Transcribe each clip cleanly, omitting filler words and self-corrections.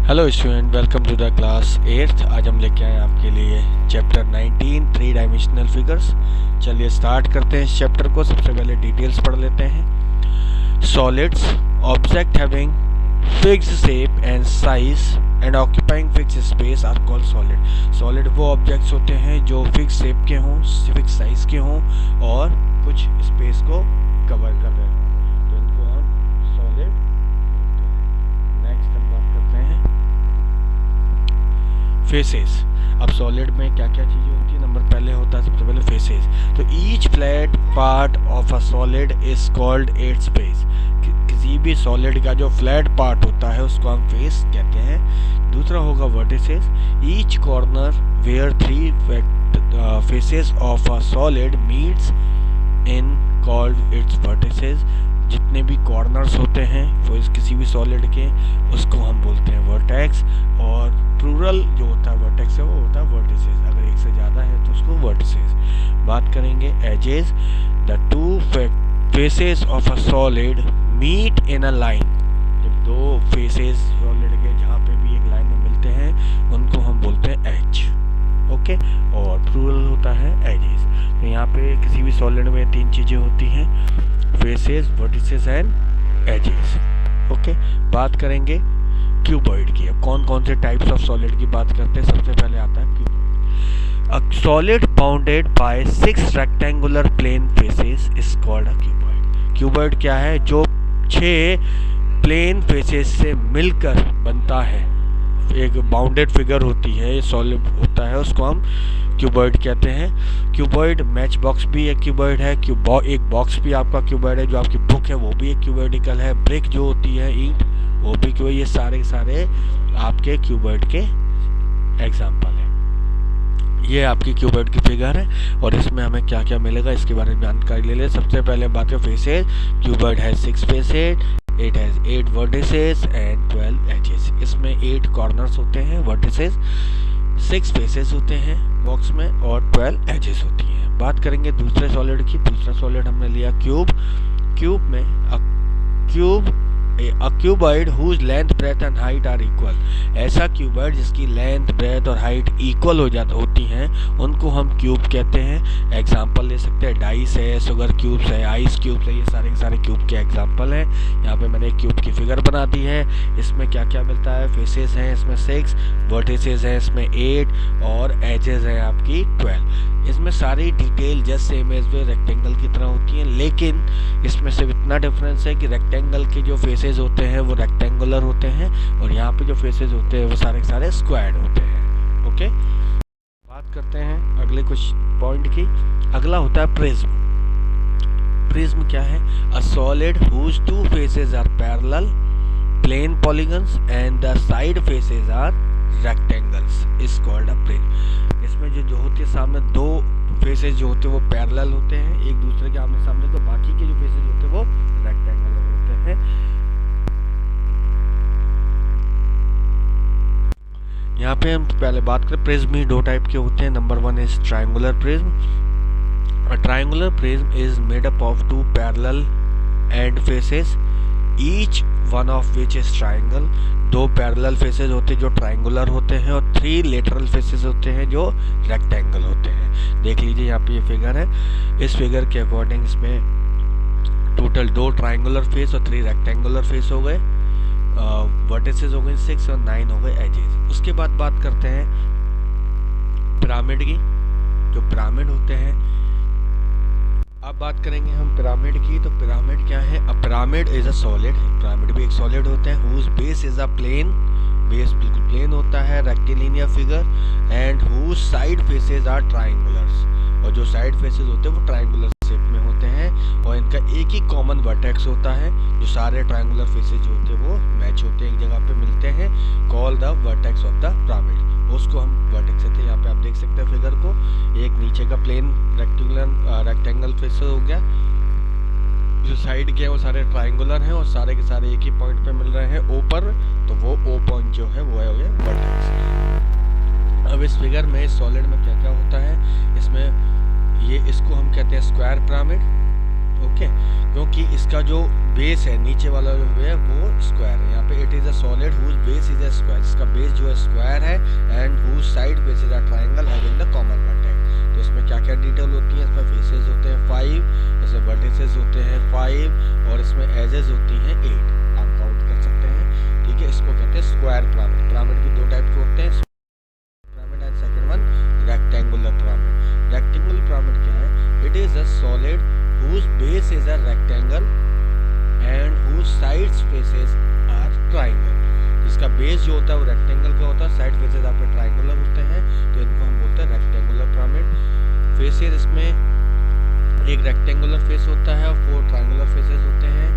Hello student, welcome to the class 8th। आज हम लेके आए आपके लिए चैप्टर 19 थ्री डायमेंशनल फिगर्स। चलिए स्टार्ट करते हैं इस चैप्टर को। सबसे पहले डिटेल्स पढ़ लेते हैं। Solids, object having fixed shape and size and occupying fixed space are called solid. Solid वो ऑब्जेक्ट्स होते हैं जो फिक्स शेप के हों, फिक्स साइज के हों और कुछ स्पेस को कवर कर रहे हों, तो इनको हम सॉलिड। नेक्स्ट हम बात करते हैं फेसेस। अब सॉलिड में क्या क्या चीज़ें होती है। नंबर पहले होता है सबसे पहले फेसेस। तो each flat part of a solid is called its face. किसी भी सॉलिड का जो फ्लैट पार्ट होता है उसको हम फेस कहते हैं। दूसरा होगा vertices. Each corner where three faces of a solid meets in called its vertices. जितने भी कॉर्नर्स होते हैं वो इस किसी भी सॉलिड के, उसको हम बोलते हैं वर्टेक्स। और प्लूरल जो होता है वर्टेक्स से वो होता है वर्टिसेस। अगर एक से ज़्यादा है तो उसको वर्टिसेस। बात करेंगे edges. The two faces of a solid meet in a line. जब दो फेसेस सॉलिड के जहाँ पे भी एक लाइन में मिलते हैं उनको हम बोलते हैं एज। ओके। और प्लूरल होता है एजेस। तो यहाँ पे किसी भी सॉलिड में तीन चीज़ें होती हैं, faces, vertices and edges. Okay. बात करेंगे क्यूबॉइड की। अब कौन कौन से टाइप्स ऑफ सॉलिड की बात करते हैं। सबसे पहले आता है cuboid. A solid bounded by 6 rectangular plane faces is called a cuboid. Cuboid क्या है? जो 6 प्लेन फेसेस से मिलकर बनता है, एक बाउंडेड फिगर होती है, सॉलिड होता है, उसको हम क्यूबॉइड कहते हैं। क्यूबॉइड मैच बॉक्स भी एक क्यूबॉइड है। एक बॉक्स भी आपका क्यूबॉइड है। जो आपकी बुक है वो भी एक क्यूबॉइडिकल है। ब्रिक जो होती है, ईंट, वो भी क्यों। ये सारे सारे आपके क्यूबॉइड के एग्जाम्पल हैं। ये आपकी क्यूबॉइड की फिगर है और इसमें हमें क्या क्या मिलेगा इसके बारे में जानकारी ले लें। सबसे पहले बात करें फेसेस। क्यूबॉइड है 6 faces, it has 8 vertices and 12 edges. इसमें 8 कॉर्नर्स होते हैं वर्टिसेस, 6 फेसेस होते हैं बॉक्स में और 12 एजेस होती हैं। बात करेंगे दूसरे सॉलिड की। दूसरा सॉलिड हमने लिया क्यूब। क्यूब में a cuboid whose length, breadth and height are equal। ऐसा क्यूबॉइड जिसकी लेंथ, ब्रेथ और हाइट इक्वल होती हैं उनको हम क्यूब कहते हैं। एग्जांपल ले सकते हैं डाइस है, शुगर क्यूब्स है, आइस क्यूब्स है। ये सारे के सारे क्यूब के एग्जांपल हैं। यहाँ पे मैंने एक क्यूब की फिगर बना दी है। इसमें क्या क्या मिलता है? फेसेस हैं इसमें 6, वर्टिसेस हैं इसमें 8 और एजेस हैं आपकी 12। इसमें सारी डिटेल जस्ट सेम एज वे रेक्टेंगल की तरह होती हैं, लेकिन इसमें सिर्फ इतना डिफरेंस है कि रेक्टेंगल के जो फेसेस होते हैं वो रेक्टेंगुलर होते हैं और यहाँ पे जो फेसेस होते हैं वो सारे सारे स्क्वायर्ड होते हैं। ओके। बात करते हैं अगले कुछ पॉइंट की। अगला होता है प्रिज्म। प्रिज्म क्या है? A solid whose two faces are parallel plane polygons and the side faces are rectangles is called a prism. इसमें जो होती है सामने दो फेसेस जो होते हैं वो पैरेलल होते हैं एक दूसरे के आमने सामने, तो बाकी के जो फेसेस होते हैं वो रेक्टेंगुलर होते हैं। यहाँ पे हम पहले बात करें प्रिज्म ही दो टाइप के होते हैं। Number 1 is triangular prism. A triangular prism is made up of 2 parallel end faces, each one of which is triangle। 2 parallel faces होते हैं जो ट्रायंगुलर होते हैं और 3 लेटरल फेसेस होते हैं जो रेक्टेंगल होते हैं। देख लीजिए यहाँ पे ये फिगर है। इस फिगर के अकॉर्डिंग इसमें टोटल 2 ट्रायंगुलर फेस और 3 रेक्टेंगुलर फेस हो गए, वर्टिसेस हो गए 6 और 9 हो गए एजेस। उसके बाद बात करते हैं पिरामिड की। जो पिरामिड होते हैं, अब बात करेंगे हम पिरामिड की। तो पिरामिड क्या है? A pyramid is a solid. Pyramid भी एक सॉलिड होता है। Whose base is a plane, base बिल्कुल प्लेन होता है, rectilinear figure, and whose side faces are triangulars. और जो साइड फेसेस होते हैं वो ट्रायंगुलर शेप में होते हैं और इनका एक ही कॉमन वर्टेक्स होता है। जो सारे ट्रायंगुलर फेसेस जो होते हैं वो मैच होते हैं, एक जगह पे मिलते हैं, call the vertex of the pyramid. उसको हम वर्टेक्स कहते हैं। यहाँ पे आप देख सकते हैं फिगर को। एक नीचे का प्लेन रेक्टेंगल फेस हो गया, जो साइड के हैं वो सारे ट्रायंगुलर हैं और सारे के सारे एक ही पॉइंट पे मिल रहे हैं ओ पर, तो वो ओ पॉइंट जो है वो है वर्टेक्स। अब इस फिगर में इस सॉलिड में क्या क्या होता है इसमें, ये इसको हम कहते हैं स्क्वायर पिरामिड। ओके, क्योंकि इसका जो बेस है नीचे वाला जो है वो स्क्वायर है। यहाँ पे it is a solid whose base is a square, इसका बेस जो है स्क्वायर है and whose side base is a triangle having the common vertex. तो इसमें क्या क्या डिटेल होती है, इसमें फेसेस होते हैं 5, इसमें वर्टिसेस होते हैं 5 और इसमें एजेस होती हैं 8। आप काउंट कर सकते हैं, ठीक है। इसको कहते हैं स्क्वायर पिरामिड। पिरामिड की दो टाइप के होते हैं, pyramid and second one rectangular pyramid. Rectangular pyramid क्या है, it is a solid whose base is a rectangle and whose sides faces are triangle। जिसका बेस जो होता है वो रेक्टेंगल का होता है, साइड फेसेस आपके ट्राइंगुलर होते हैं, तो इनको हम बोलते हैं रेक्टेंगुलर पिरामिड। फेसेस इसमें एक रेक्टेंगुलर फेस होता है और 4 ट्राइंगुलर फेसेस होते हैं।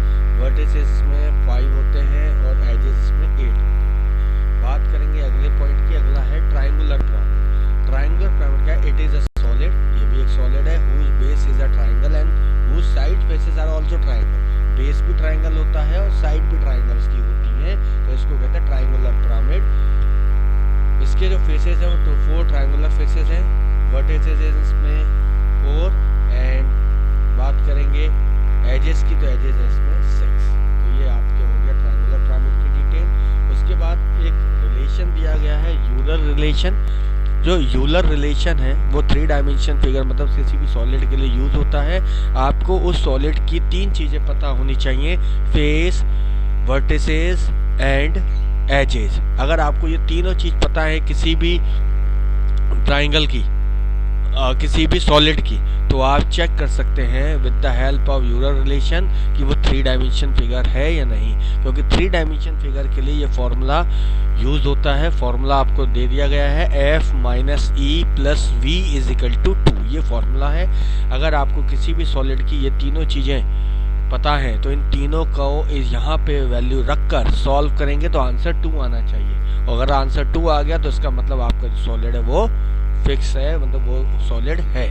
वर्टिसेस इसमें 5 होते हैं और एजेस इसमें 8 होते हैं। बात करेंगे अगले पॉइंट की, अगला है ट्राइंगुलर पिरामिड। ट्राइंगुलर पिरामिड क्या है, इट इज अ सॉलिड, ये भी एक सॉलिड है, whose base is a triangle and whose side faces are also triangle। Base भी ट्राइंगल होता है और साइड भी ट्राइंगल्स की होती हैं, तो इसको कहते हैं ट्राइंगुलर पिरामिड। इसके जो फेसेस हैं वो 4 ट्राइंगुलर फेसेस हैं, वर्टिसेस है इसमें 4 एंड बात करेंगे एजेस की, तो एजेस है इसमें 6। तो ये आपके हो गया ट्राइंगुलर पिरामिड की डिटेल। उसके बाद एक रिलेशन दिया गया है, यूलर रिलेशन। जो यूलर रिलेशन है वो 3 डायमेंशन फिगर मतलब किसी भी सॉलिड के लिए यूज होता है। आपको उस सॉलिड की 3 चीज़ें पता होनी चाहिए, फेस, वर्टिसेस एंड एजेस। अगर आपको ये तीनों चीज़ पता है किसी भी ट्राइंगल की, किसी भी सॉलिड की, तो आप चेक कर सकते हैं with the help of Euler relation कि वो 3 डायमेंशन फिगर है या नहीं। क्योंकि 3 डायमेंशन फिगर के लिए ये फॉर्मूला यूज होता है। फॉर्मूला आपको दे दिया गया है F - E + V = 2, ये फॉर्मूला है। अगर आपको किसी भी सॉलिड की ये तीनों चीज़ें पता है तो इन तीनों को यहाँ पे वैल्यू रखकर सॉल्व करेंगे तो आंसर 2 आना चाहिए। और अगर आंसर 2 आ गया तो इसका मतलब आपका जो सॉलिड है वो फिक्स है, मतलब वो सॉलिड है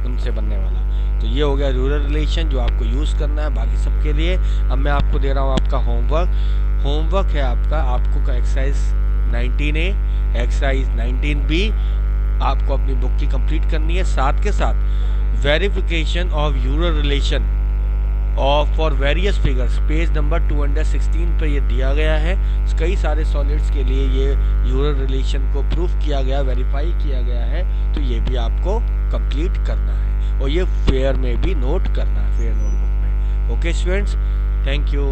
उनसे बनने वाला। तो ये हो गया रूलर रिलेशन जो आपको यूज़ करना है बाकी सबके लिए। अब मैं आपको दे रहा हूँ आपका होमवर्क है आपको एक्सरसाइज 19A, एक्सरसाइज 19B आपको अपनी बुक की कंप्लीट करनी है। साथ के साथ वेरिफिकेशन ऑफ यूलर रिलेशन और for various figures page number 216 पर ये दिया गया है। कई सारे सॉलिड्स के लिए ये यूलर रिलेशन को प्रूफ किया गया, वेरीफाई किया गया है, तो ये भी आपको कंप्लीट करना है और ये फेयर में भी नोट करना है, फेयर नोटबुक में। Okay students, thank you.